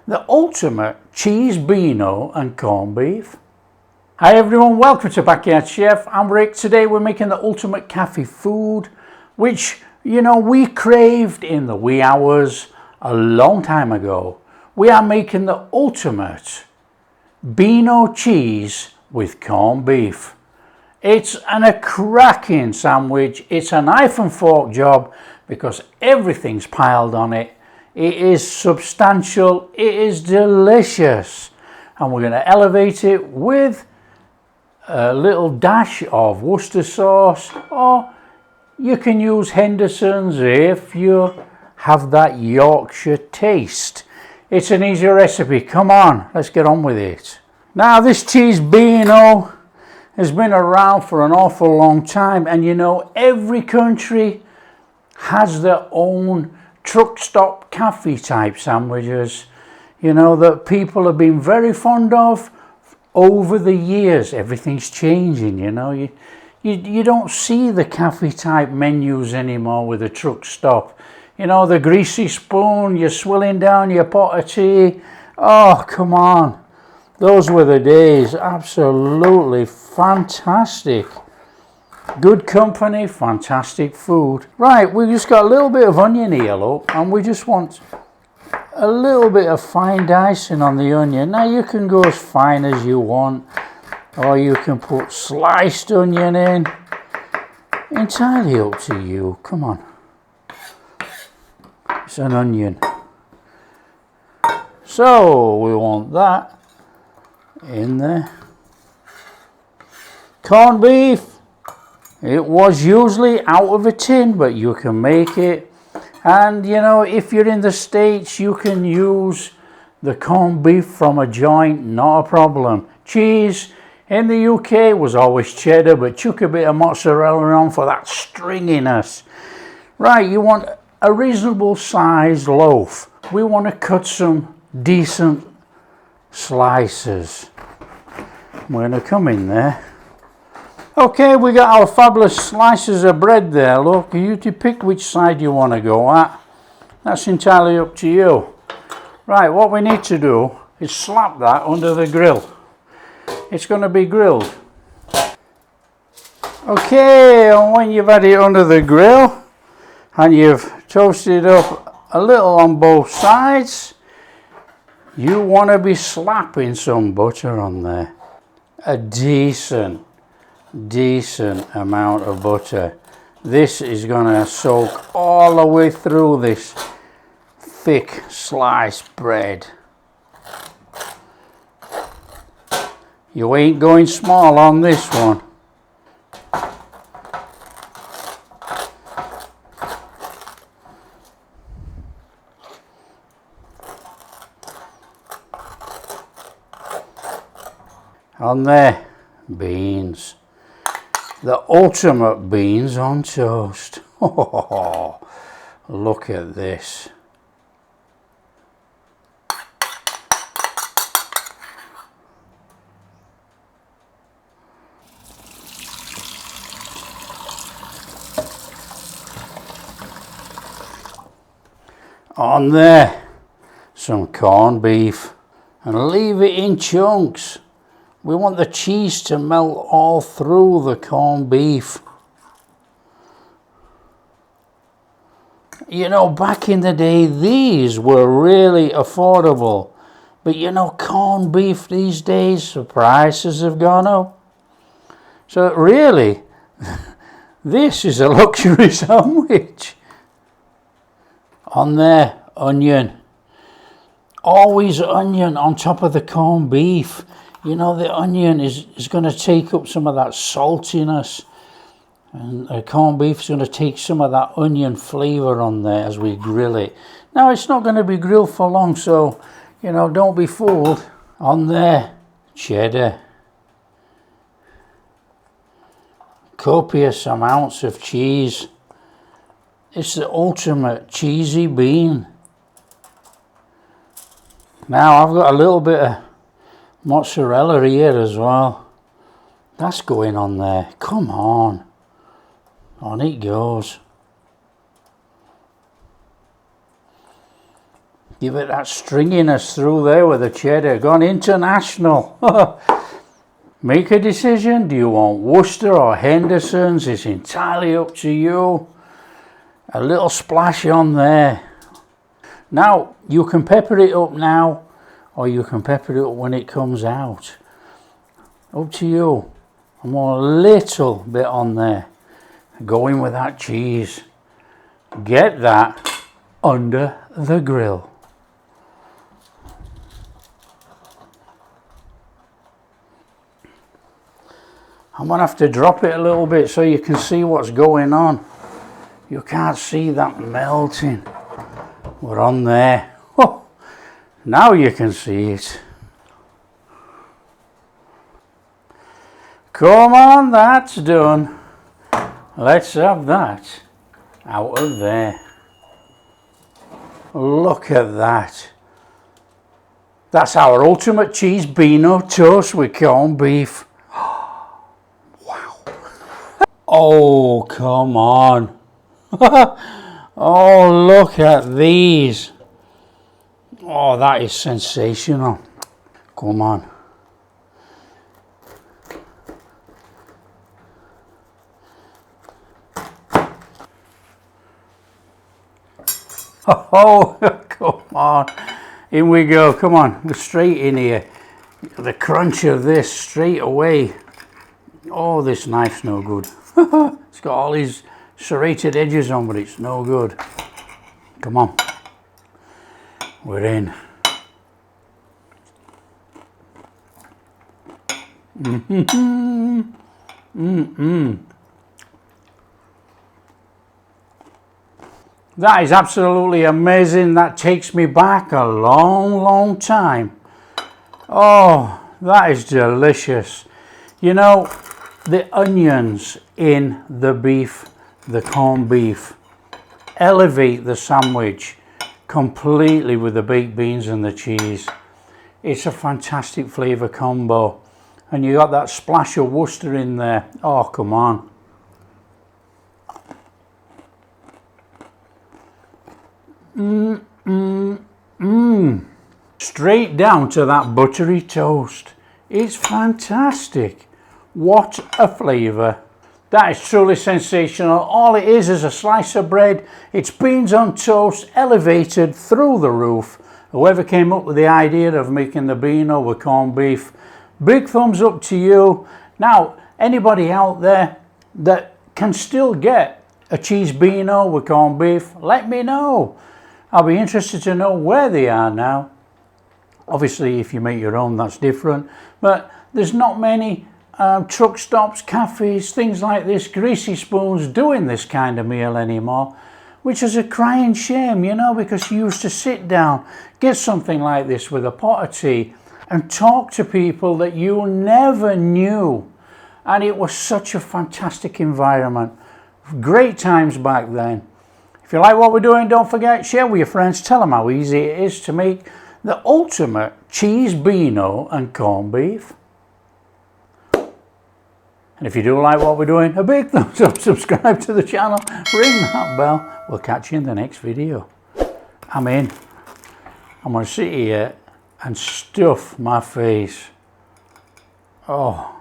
the ultimate cheese Beano and corned beef. Hi everyone, welcome to Backyard Chef. I'm Rick. Today we're making the ultimate cafe food, which, you know, we craved in the wee hours a long time ago. We are making the ultimate Beano cheese with corned beef. It's a cracking sandwich. It's a knife and fork job because everything's piled on it. It is substantial, it is delicious, and we're going to elevate it with a little dash of Worcester sauce, or you can use Henderson's if you have that Yorkshire taste. It's an easy recipe. Come on, let's get on with it. Now, this cheese Beano has been around for an awful long time, and you know, every country has their own truck stop cafe type sandwiches, you know, that people have been very fond of over the years. Everything's changing, you know. You don't see the cafe type menus anymore with a truck stop. You know, the greasy spoon, you're swilling down your pot of tea. Oh, come on. Those were the days. Absolutely fantastic. Good company, fantastic food. Right, we've just got a little bit of onion here, look, and we just want a little bit of fine dicing on the onion. Now, you can go as fine as you want, or you can put sliced onion in. Entirely up to you. Come on. It's an onion. So, we want that in there. Corned beef. It was usually out of a tin, but you can make it. And you know, if you're in the States, you can use the corned beef from a joint, not a problem. Cheese in the UK was always cheddar, but chuck a bit of mozzarella on for that stringiness. Right, you want a reasonable sized loaf. We want to cut some decent slices. We're going to come in there. Okay, we got our fabulous slices of bread there. Look, you to pick which side you want to go at. That's entirely up to you. Right, what we need to do is slap that under the grill. It's going to be grilled. Okay, and when you've had it under the grill and you've toasted up a little on both sides, you want to be slapping some butter on there. A decent amount of butter. This is gonna soak all the way through this thick sliced bread. You ain't going small on this one. On there, beans. The ultimate beans on toast. Oh, look at this. On there, some corned beef, and leave it in chunks. We want the cheese to melt all through the corned beef. You know, back in the day, these were really affordable. But you know, corned beef these days, the prices have gone up. So really, this is a luxury sandwich. On there, onion. Always onion on top of the corned beef. You know, the onion is going to take up some of that saltiness, and the corned beef is going to take some of that onion flavour on there as we grill it. Now, it's not going to be grilled for long, so, you know, don't be fooled. On there, cheddar. Copious amounts of cheese. It's the ultimate cheesy bean. Now, I've got a little bit of mozzarella here as well. That's going on there. Come on. On it goes. Give it that stringiness through there with the cheddar. Gone international. Make a decision. Do you want Worcester or Henderson's? It's entirely up to you. A little splash on there. Now, you can pepper it up now, or you can pepper it up when it comes out. Up to you. I want a little bit on there. Go in with that cheese. Get that under the grill. I'm going to have to drop it a little bit so you can see what's going on. You can't see that melting. We're on there. Oh, now you can see it. Come on, that's done. Let's have that out of there. Look at that. That's our ultimate cheese Beano toast with corned beef. Wow. Oh, come on. Oh, look at these. Oh, that is sensational. Come on. Oh, come on. In we go. Come on. We're straight in here. The crunch of this straight away. Oh, this knife's no good. It's got all these serrated edges on, but it's no good. Come on. We're in. That is absolutely amazing. That takes me back a long, long time. Oh, that is delicious. You know, the onions in the beef, the corned beef, elevate the sandwich completely with the baked beans and the cheese. It's a fantastic flavour combo. And you got that splash of Worcester in there. Oh, come on. Straight down to that buttery toast. It's fantastic. What a flavour. That is truly sensational. All it is a slice of bread. It's beans on toast, elevated through the roof. Whoever came up with the idea of making the Beano with corned beef, big thumbs up to you. Now, anybody out there that can still get a cheese Beano with corned beef, let me know. I'll be interested to know where they are now. Obviously, if you make your own, that's different. But there's not many truck stops, cafes, things like this, greasy spoons doing this kind of meal anymore, which is a crying shame, you know, because you used to sit down, get something like this with a pot of tea and talk to people that you never knew. And it was such a fantastic environment. Great times back then. If you like what we're doing, don't forget, share with your friends, tell them how easy it is to make the ultimate cheese Beano and corned beef. And if you do like what we're doing, a big thumbs up, subscribe to the channel, ring that bell. We'll catch you in the next video. I'm in. I'm going to sit here and stuff my face. Oh.